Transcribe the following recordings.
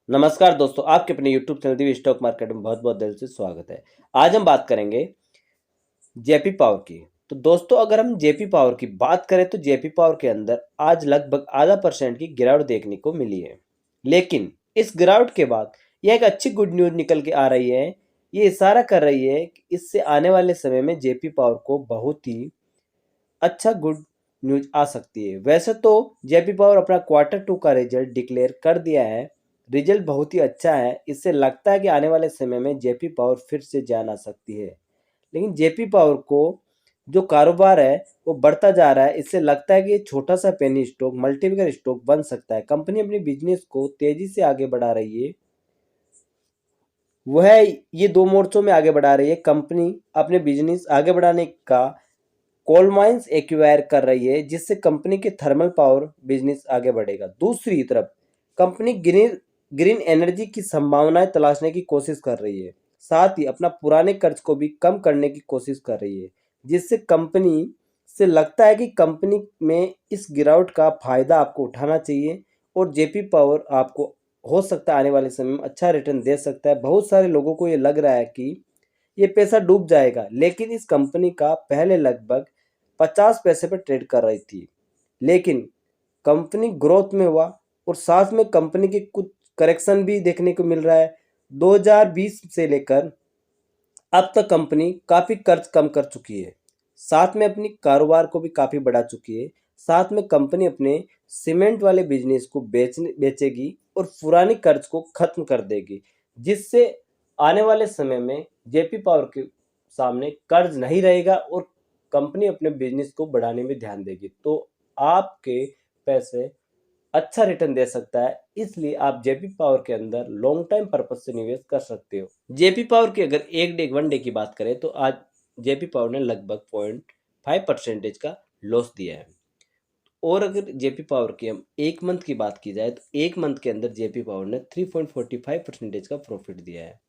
नमस्कार दोस्तों, आपके अपने YouTube channel Divya stock market में बहुत बहुत दिल से स्वागत है। आज हम बात करेंगे जेपी पावर की। तो दोस्तों, अगर हम जेपी पावर की बात करें तो जेपी पावर के अंदर आज लगभग आधा % की गिरावट देखने को मिली है। लेकिन इस गिरावट के बाद यह एक अच्छी गुड न्यूज़ निकल के आ रही है। ये इशारा कर रही है कि इससे आने वाले समय में जेपी पावर को बहुत ही अच्छा गुड न्यूज़ आ सकती है। वैसे तो जेपी पावर अपना Q2 का रिजल्ट डिक्लेयर कर दिया है। रिजल्ट बहुत ही अच्छा है। इससे लगता है कि आने वाले समय में जेपी पावर फिर से जान आ सकती है। लेकिन जेपी पावर को जो कारोबार है वो बढ़ता जा रहा है। इससे लगता है कि ये छोटा सा पेनी स्टॉक मल्टीबैगर स्टॉक बन सकता है। कंपनी अपनी बिजनेस को तेजी से आगे बढ़ा रही है। वह ये दो मोर्चों में आगे बढ़ा रही है। कंपनी अपने बिजनेस आगे बढ़ाने का कोल माइंस एक्वायर कर रही है, जिससे कंपनी के थर्मल पावर बिजनेस आगे बढ़ेगा। दूसरी तरफ कंपनी ग्रीन ग्रीन एनर्जी की संभावनाएं तलाशने की कोशिश कर रही है। साथ ही अपना पुराने कर्ज को भी कम करने की कोशिश कर रही है, जिससे कंपनी से लगता है कि कंपनी में इस गिरावट का फायदा आपको उठाना चाहिए और जेपी पावर आपको हो सकता है आने वाले समय में अच्छा रिटर्न दे सकता है। बहुत सारे लोगों को ये लग रहा है कि ये पैसा डूब जाएगा, लेकिन इस कंपनी का पहले लगभग 50 पैसे पर ट्रेड कर रही थी। लेकिन कंपनी ग्रोथ में हुआ और साथ में कंपनी के कुछ करेक्शन भी देखने को मिल रहा है। 2020 से लेकर अब तक कंपनी काफ़ी कर्ज कम कर चुकी है। साथ में अपनी कारोबार को भी काफ़ी बढ़ा चुकी है। साथ में कंपनी अपने सीमेंट वाले बिजनेस को बेचेगी और पुरानी कर्ज को खत्म कर देगी, जिससे आने वाले समय में जेपी पावर के सामने कर्ज नहीं रहेगा और कंपनी अपने बिजनेस को बढ़ाने में ध्यान देगी। तो आपके पैसे अच्छा रिटर्न दे सकता है। इसलिए आप जेपी पावर के अंदर लॉन्ग टाइम पर्पज से निवेश कर सकते हो। जेपी पावर की अगर वन डे की बात करें तो आज जेपी पावर ने लगभग 0.5% का लॉस दिया है। और अगर जेपी पावर की हम एक मंथ की बात की जाए तो एक मंथ के अंदर जेपी पावर ने 3.45% का प्रॉफिट दिया है।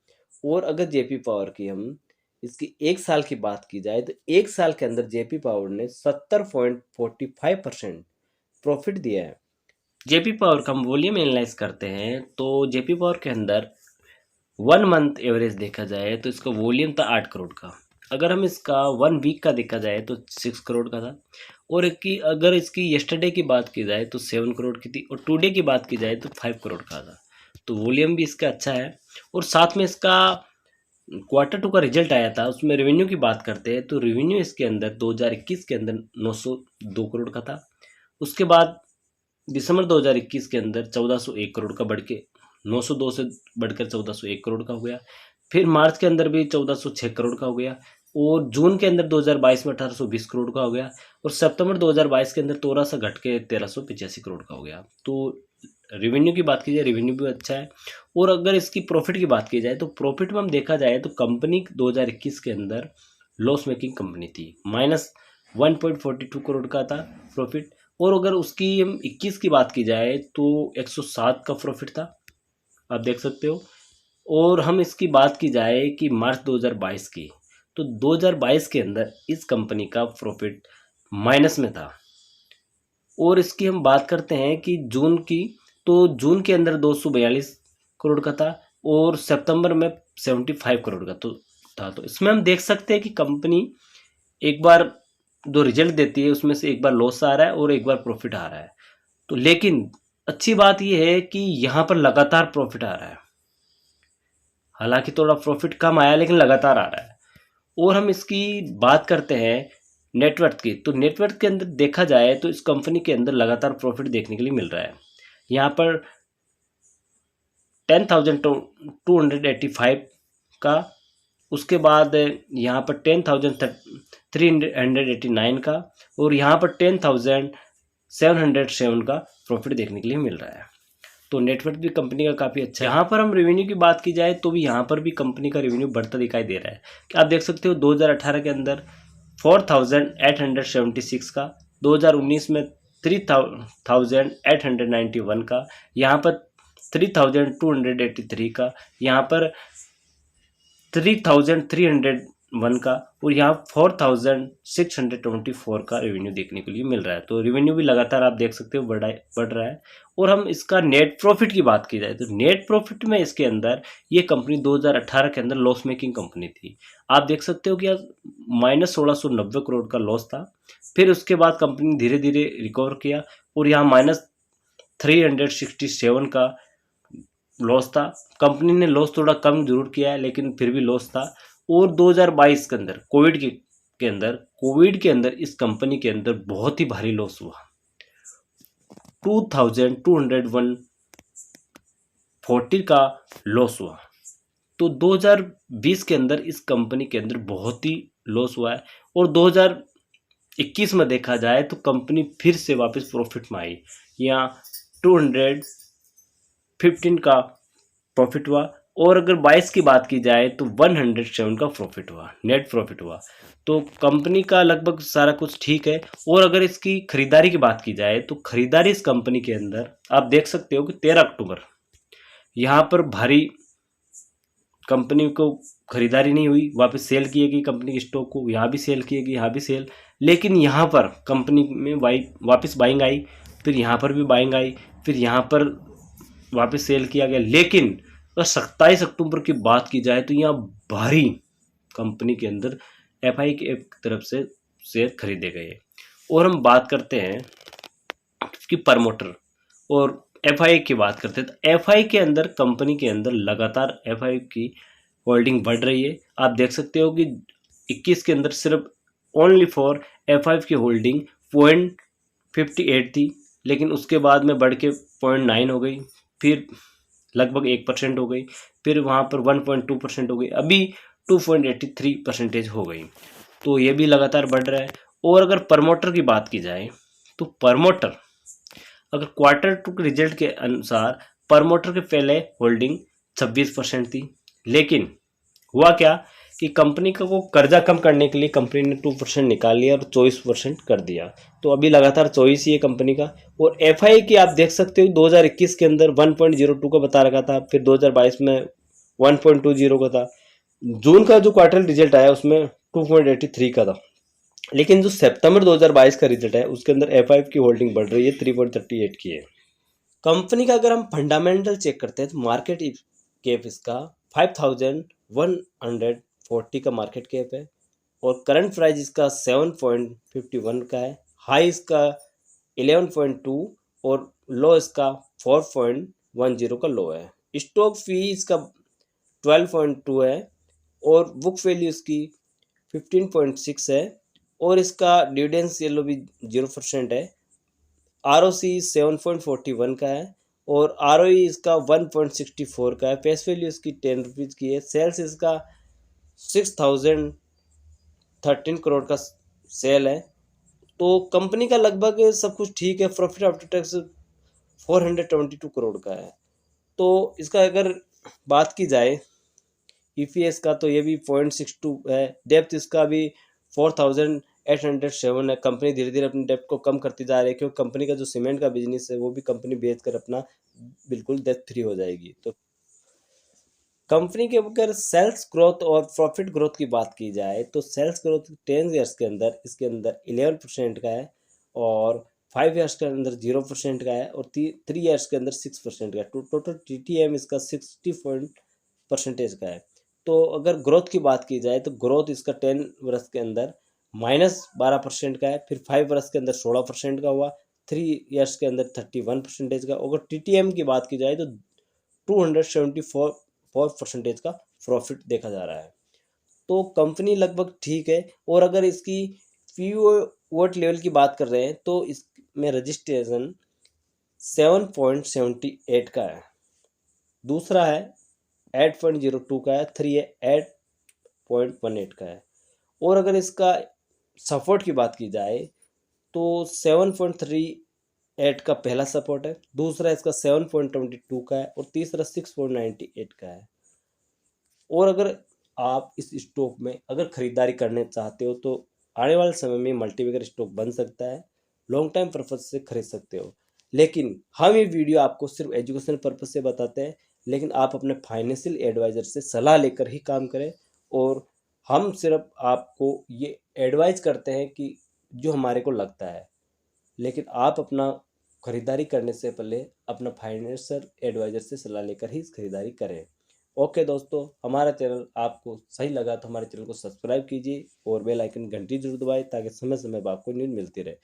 और अगर जेपी पावर की हम इसकी एक साल की बात की जाए तो एक साल के अंदर जेपी पावर ने 70.45% प्रॉफिट दिया है। जेपी पावर का हम वॉल्यूम एनालाइज करते हैं तो जेपी पावर के अंदर 1 मंथ एवरेज देखा जाए तो इसका वॉल्यूम था 8 करोड़ का। अगर हम इसका 1 वीक का देखा जाए तो 6 करोड़ का था। और अगर इसकी यस्टरडे की बात की जाए तो 7 करोड़ की थी और टुडे की बात की जाए तो 5 करोड़ का था। तो वॉल्यूम भी इसका अच्छा है। और साथ में इसका Q2 का रिजल्ट आया था, उसमें रेवेन्यू की बात करते हैं तो रेवेन्यू इसके अंदर 2021 के अंदर 902 करोड़ का था। उसके बाद दिसंबर 2021 के अंदर 1401 करोड़ का बढ़ के 902 से बढ़कर 1401 करोड़ का हो गया। फिर मार्च के अंदर भी 1406 करोड़ का हो गया। और जून के अंदर 2022 में 1820 करोड़ का हो गया। और सितंबर 2022 के अंदर थोड़ा सा घट के 1385 करोड़ का हो गया। तो रेवेन्यू की बात की जाए, रेवेन्यू भी अच्छा है। और अगर इसकी प्रॉफिट की बात की जाए तो प्रॉफिट में हम देखा जाए तो कंपनी 2021 के अंदर लॉस मेकिंग कंपनी थी, -1.42 करोड़ का था प्रॉफिट। और अगर उसकी हम 21 की बात की जाए तो 107 का प्रॉफिट था, आप देख सकते हो। और हम इसकी बात की जाए कि मार्च 2022 की, तो 2022 के अंदर इस कंपनी का प्रॉफिट माइनस में था। और इसकी हम बात करते हैं कि जून की, तो जून के अंदर 242 करोड़ का था और सितंबर में 75 करोड़ का तो था। तो इसमें हम देख सकते हैं कि कंपनी एक बार दो रिजल्ट देती है, उसमें से एक बार लॉस आ रहा है और एक बार प्रॉफिट आ रहा है। तो लेकिन अच्छी बात यह है कि यहाँ पर लगातार प्रॉफिट आ रहा है। हालांकि थोड़ा प्रॉफिट कम आया लेकिन लगातार आ रहा है। और हम इसकी बात करते हैं नेटवर्थ की, तो नेटवर्थ के अंदर देखा जाए तो इस कंपनी के अंदर लगातार प्रॉफिट देखने के लिए मिल रहा है। यहाँ पर 10,285 का, उसके बाद यहाँ पर 10,389 का और यहाँ पर 10,707 का प्रॉफिट देखने के लिए मिल रहा है। तो नेटवर्क भी कंपनी का काफ़ी अच्छा है। यहाँ पर हम रेवेन्यू की बात की जाए तो भी यहाँ पर भी कंपनी का रेवेन्यू बढ़ता दिखाई दे रहा है। कि आप देख सकते हो 2018 के अंदर 4,876 का, 2019 में 3,891 का, यहाँ पर 3,283 का, यहाँ पर 3,300 वन का, और यहाँ 4624 का रेवेन्यू देखने के लिए मिल रहा है। तो रेवेन्यू भी लगातार आप देख सकते हो बढ़ रहा है। और हम इसका नेट प्रॉफिट की बात की जाए तो नेट प्रॉफिट में इसके अंदर ये कंपनी 2018 के अंदर लॉस मेकिंग कंपनी थी। आप देख सकते हो कि -1690 करोड़ का लॉस था। फिर उसके बाद कंपनी धीरे धीरे रिकवर किया और यहाँ -367 का लॉस था। कंपनी ने लॉस थोड़ा कम जरूर किया है लेकिन फिर भी लॉस था। और 2022 के अंदर कोविड के अंदर इस कंपनी के अंदर बहुत ही भारी लॉस हुआ, 2240 का लॉस हुआ। तो 2020 के अंदर इस कंपनी के अंदर बहुत ही लॉस हुआ है। और 2021 में देखा जाए तो कंपनी फिर से वापस प्रॉफिट में आई, यहाँ 215 का प्रॉफिट हुआ। और अगर 22 की बात की जाए तो 107 का प्रॉफिट हुआ, नेट प्रॉफिट हुआ। तो कंपनी का लगभग सारा कुछ ठीक है। और अगर इसकी खरीदारी की बात की जाए तो खरीदारी इस कंपनी के अंदर आप देख सकते हो कि 13 अक्टूबर यहाँ पर भारी कंपनी को खरीदारी नहीं हुई, वापस सेल किए गई कंपनी के स्टॉक को, यहाँ भी सेल किए गई, यहाँ भी सेल। लेकिन यहाँ पर कंपनी में वापस बाइंग आई, फिर यहाँ पर भी बाइंग आई, फिर यहाँ पर वापस सेल किया गया। लेकिन अगर 27 अक्टूबर की बात की जाए तो यहाँ भारी कंपनी के अंदर एफआई की तरफ से शेयर खरीदे गए। और हम बात करते हैं कि प्रमोटर और एफआई की बात करते हैं तो एफआई के अंदर कंपनी के अंदर लगातार एफआई की होल्डिंग बढ़ रही है। आप देख सकते हो कि 21 के अंदर सिर्फ ओनली फॉर एफआई की होल्डिंग 0.58 थी, लेकिन उसके बाद में बढ़ के 0.9 हो गई, फिर लगभग 1% हो गई, फिर वहाँ पर 1.2% हो गई, अभी 2.83% हो गई। तो ये भी लगातार बढ़ रहा है। और अगर प्रमोटर की बात की जाए तो प्रमोटर अगर क्वार्टर टू के रिजल्ट के अनुसार प्रमोटर के पहले होल्डिंग 26% थी, लेकिन हुआ क्या कि कंपनी का वो कर्जा कम करने के लिए कंपनी ने 2% निकाल लिया और 24% कर दिया। तो अभी लगातार 24 ही है कंपनी का। और एफआई की आप देख सकते हो 2021 के अंदर 1.02 का बता रखा था, फिर 2022 में 1.20 का था। जून का जो क्वार्टर रिजल्ट आया उसमें 2.83 का था, लेकिन जो सितंबर 2022 का रिजल्ट है उसके अंदर एफआई की होल्डिंग बढ़ रही है, 3.38 की है। कंपनी का अगर हम फंडामेंटल चेक करते हैं तो मार्केट कैप इसका 5140 का मार्केट कैप है और करंट प्राइस इसका 7.51 का है। हाई इसका 11.2 और लो इसका 4.10 का लो है। स्टॉक फी इसका 12.2 है और बुक वैल्यू इसकी 15.6 है और इसका डिविडेंस येलो भी 0% है। ROC 7.41 का है और ROE इसका 1.64 का है। फेस वैल्यू इसकी 10 रुपीज़ की है। सेल्स इसका 6013 करोड़ का सेल है। तो कंपनी का लगभग सब कुछ ठीक है। प्रॉफिट आफ्टर टैक्स 422 करोड़ का है। तो इसका अगर बात की जाए EPS का तो ये भी 0.62 है। डेप्थ इसका भी 4807 है। कंपनी धीरे धीरे अपनी डेप्थ को कम करती जा रही है क्योंकि कंपनी का जो सीमेंट का बिजनेस है वो भी कंपनी बेच कर अपना बिल्कुल डेट फ्री हो जाएगी। तो कंपनी के अगर सेल्स ग्रोथ और प्रॉफिट ग्रोथ की बात की जाए तो सेल्स ग्रोथ 10 ईयर्स के अंदर इसके अंदर 11% का है और 5 ईयर्स के अंदर 0% का है और 3 ईयर्स के अंदर 6% का है। टोटल TTM इसका 60% का है। तो अगर ग्रोथ की बात की जाए तो ग्रोथ इसका 10 वर्ष के अंदर -12% का है, फिर 5 वर्ष के अंदर 16% का हुआ, 3 ईयर्स के अंदर 31% का। अगर TTM की बात की जाए तो 274% का प्रॉफिट देखा जा रहा है। तो कंपनी लगभग ठीक है। और अगर इसकी PE लेवल की बात कर रहे हैं तो इसमें रजिस्ट्रेशन 7.78 का है, दूसरा है 8.02 का है, 3 है 8.18 का है। और अगर इसका सपोर्ट की बात की जाए तो 7.38 का पहला सपोर्ट है, दूसरा इसका 7.22 का है और तीसरा 6.98 का है। और अगर आप इस स्टॉक में अगर खरीदारी करने चाहते हो तो आने वाले समय में मल्टीबैगर स्टॉक बन सकता है, लॉन्ग टाइम पर्पज से खरीद सकते हो। लेकिन हम ये वीडियो आपको सिर्फ एजुकेशनल पर्पज से बताते हैं, लेकिन आप अपने फाइनेंशियल एडवाइज़र से सलाह लेकर ही काम करें। और हम सिर्फ आपको ये एडवाइस करते हैं कि जो हमारे को लगता है, लेकिन आप अपना खरीदारी करने से पहले अपना फाइनेंशियल एडवाइज़र से सलाह लेकर ही खरीदारी करें। ओके दोस्तों, हमारा चैनल आपको सही लगा तो हमारे चैनल को सब्सक्राइब कीजिए और बेल आइकन घंटी ज़रूर दबाएँ ताकि समय-समय पर आपको न्यूज़ मिलती रहे।